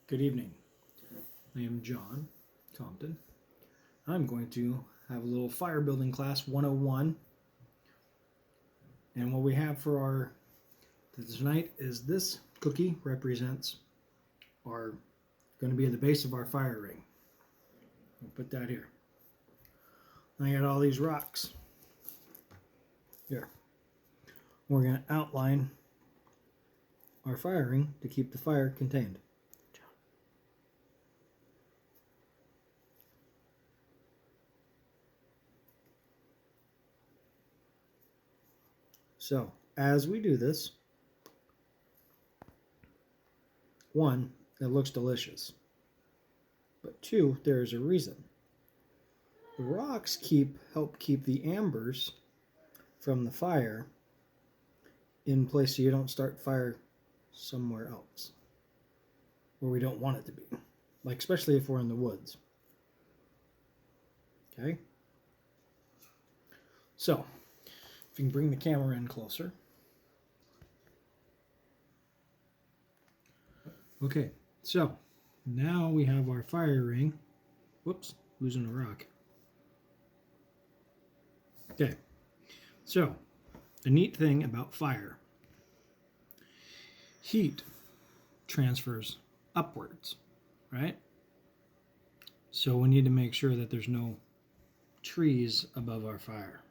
Good evening. I am John Compton. I'm going to have a little fire building class 101. And what we have for our tonight is this cookie represents our going to be at the base of our fire ring. We'll put that here. I got all these rocks here. We're going to outline our fire ring to keep the fire contained. So, as we do this, one, it looks delicious. But two, there's a reason. The rocks help keep the embers from the fire in place so you don't start fire somewhere else where we don't want it to be. Like especially if we're in the woods. Okay? So, if you can bring the camera in closer. Okay, so now we have our fire ring. Whoops, losing a rock. Okay, so the neat thing about fire, heat transfers upwards, right? So we need to make sure that there's no trees above our fire.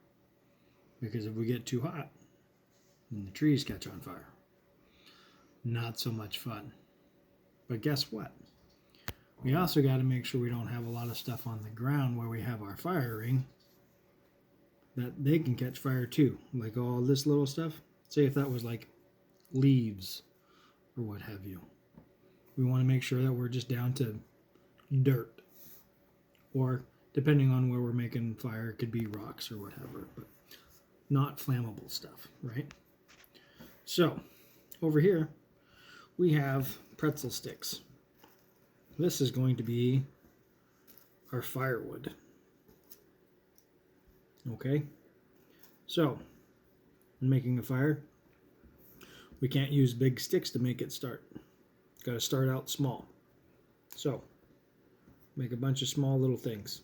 Because if we get too hot, then the trees catch on fire. Not so much fun. But guess what? We also got to make sure we don't have a lot of stuff on the ground where we have our fire ring that they can catch fire too. Like all this little stuff. Say if that was like leaves or what have you. We want to make sure that we're just down to dirt. Or depending on where we're making fire, it could be rocks or whatever. But not flammable stuff, right? So, over here, we have pretzel sticks. This is going to be our firewood. Okay? So, when making a fire, we can't use big sticks to make it start. Got to start out small. So, make a bunch of small little things.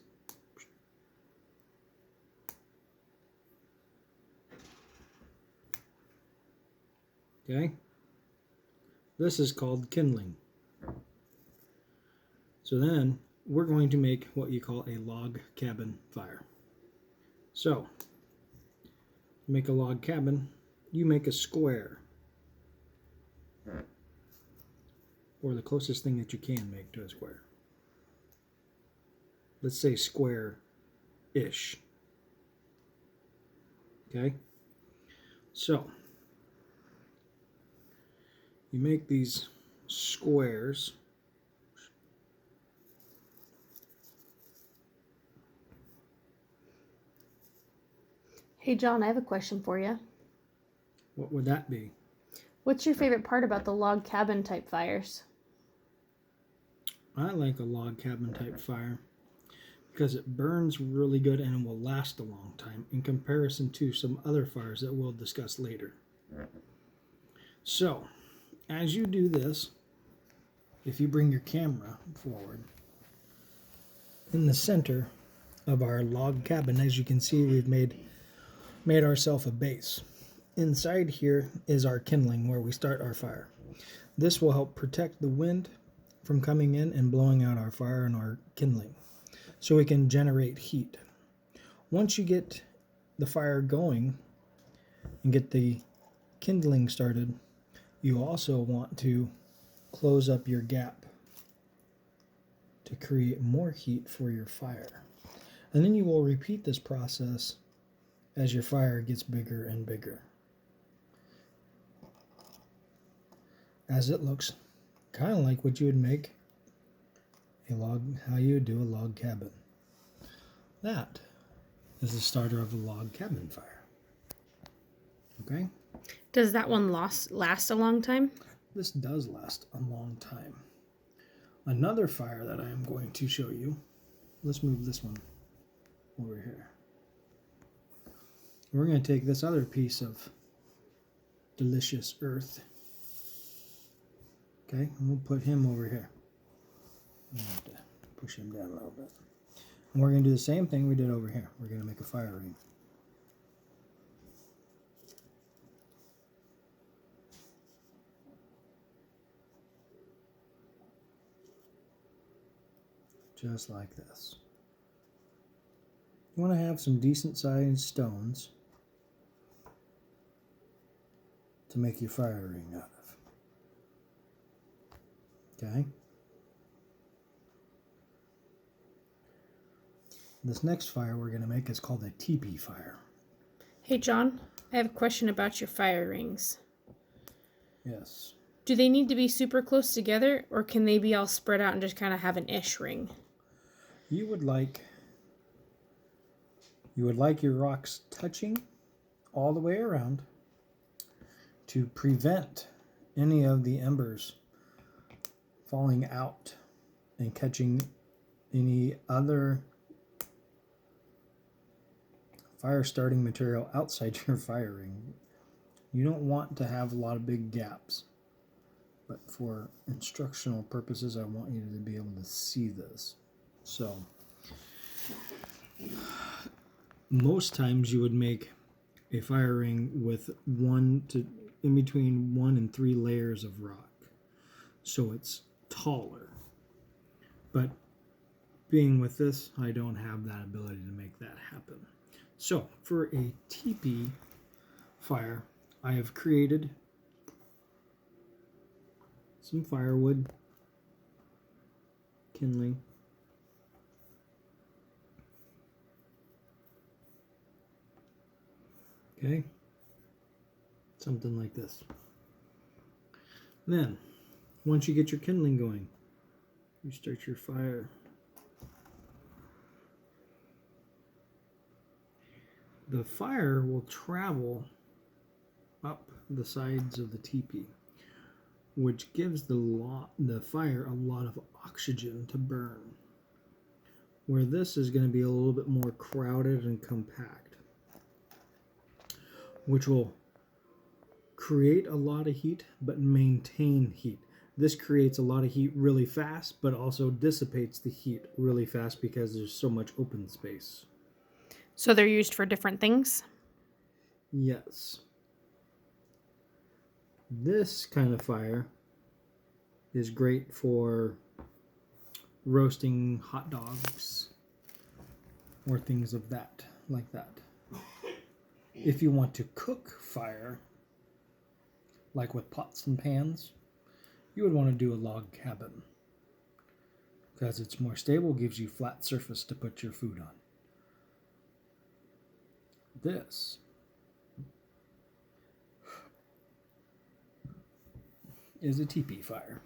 Okay? This is called kindling. So then we're going to make what you call a log cabin fire. So, to make a log cabin, you make a square. Or the closest thing that you can make to a square. Let's say square-ish. Okay? So, you make these squares. Hey John, I have a question for you. What would that be? What's your favorite part about the log cabin type fires? I like a log cabin type fire because it burns really good and it will last a long time in comparison to some other fires that we'll discuss later. So, as you do this, if you bring your camera forward, in the center of our log cabin, as you can see, we've made ourselves a base. Inside here is our kindling where we start our fire. This will help protect the wind from coming in and blowing out our fire and our kindling, so we can generate heat. Once you get the fire going and get the kindling started, you also want to close up your gap to create more heat for your fire. And then you will repeat this process as your fire gets bigger and bigger. As it looks kind of like what you would make how you would do a log cabin. That is the starter of a log cabin fire. Okay? Does that one last a long time? This does last a long time. Another fire that I am going to show you, let's move this one over here. We're going to take this other piece of delicious earth, okay, and we'll put him over here. I have to push him down a little bit. And we're going to do the same thing we did over here. We're going to make a fire ring. Just like this. You want to have some decent sized stones to make your fire ring out of. Okay? This next fire we're going to make is called a teepee fire. Hey, John, I have a question about your fire rings. Yes. Do they need to be super close together, or can they be all spread out and just kind of have an ish ring? You would like your rocks touching all the way around to prevent any of the embers falling out and catching any other fire starting material outside your fire ring. You don't want to have a lot of big gaps. But for instructional purposes, I want you to be able to see this. So, most times you would make a fire ring with in between 1 and 3 layers of rock. So it's taller. But being with this, I don't have that ability to make that happen. So, for a teepee fire, I have created some firewood, kindling, okay, something like this. Then, once you get your kindling going, you start your fire. The fire will travel up the sides of the teepee, which gives the fire a lot of oxygen to burn. Where this is going to be a little bit more crowded and compact, which will create a lot of heat but maintain heat. This creates a lot of heat really fast, but also dissipates the heat really fast because there's so much open space. So they're used for different things? Yes. This kind of fire is great for roasting hot dogs or things of that, like that. If you want to cook fire, like with pots and pans, you would want to do a log cabin because it's more stable, gives you flat surface to put your food on. This is a teepee fire.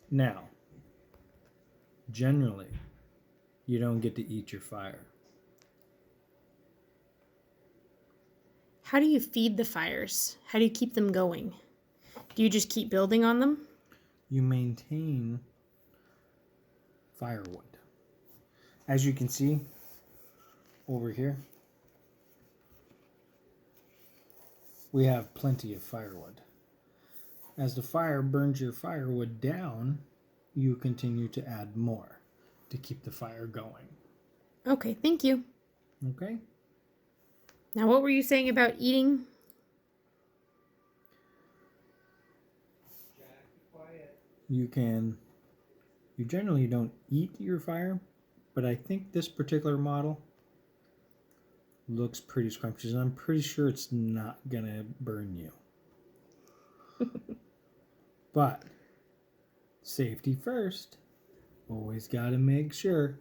Now, generally, you don't get to eat your fire. How do you feed the fires? How do you keep them going? Do you just keep building on them? You maintain firewood. As you can see over here, we have plenty of firewood. As the fire burns your firewood down, you continue to add more to keep the fire going. Okay, thank you. Okay? Now, what were you saying about eating? You generally don't eat your fire, but I think this particular model looks pretty scrumptious. I'm pretty sure it's not gonna burn you. But safety first. Always gotta make sure.